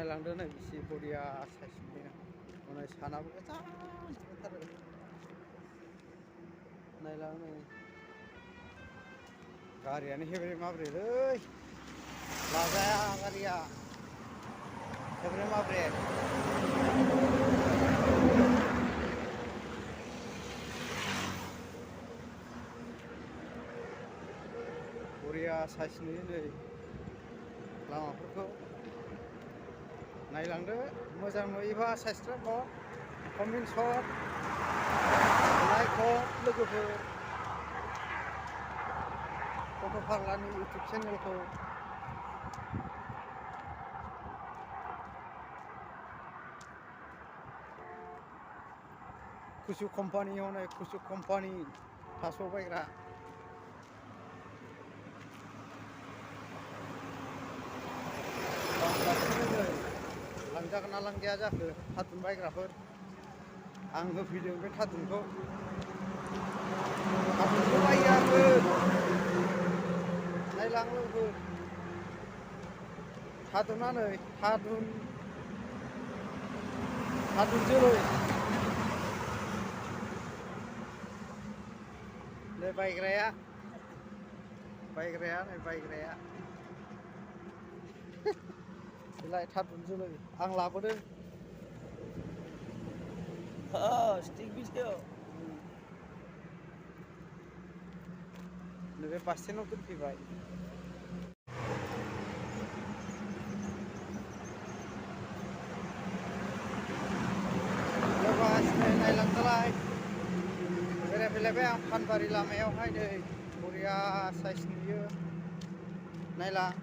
नायलांदो नै बेसे बरिया साइज नुयो हनै सानाबो गोजान थांथारो नायलां नै गारियानो हेब्रे माब्रेलै लाजाया गारिया हेब्रे माब्रे बरिया साइज नुयो नै लामाफोरखौ नायलांदो मोजां नुयोबा साबसक्राइब कमेन्ट हर लाइक हर लोगोफोर गथ' फाग्लानि इउटुब चेनेलखौ कुसु कम्पानि हनै कुसु कम्पानि थास' बायग्रा लांजागोन ना लांजाया जाखो थादुन बायग्राफोर आं होफैदों बे थादुनखौ बायो आङो नायलां लोगोफोर थादुना नै थादुन जोलै नै बायग्राया नै बायग्राया बेलाय थादुन जोलै आं लाबोदों स्टिक भिडिअ नैबे बास स्टेन्डआव दोनफैबाय नायलांदोलाय बेरायफैलायबाय आं फानबारि लामायावहाय नै बरिया साइज नुयो नायलां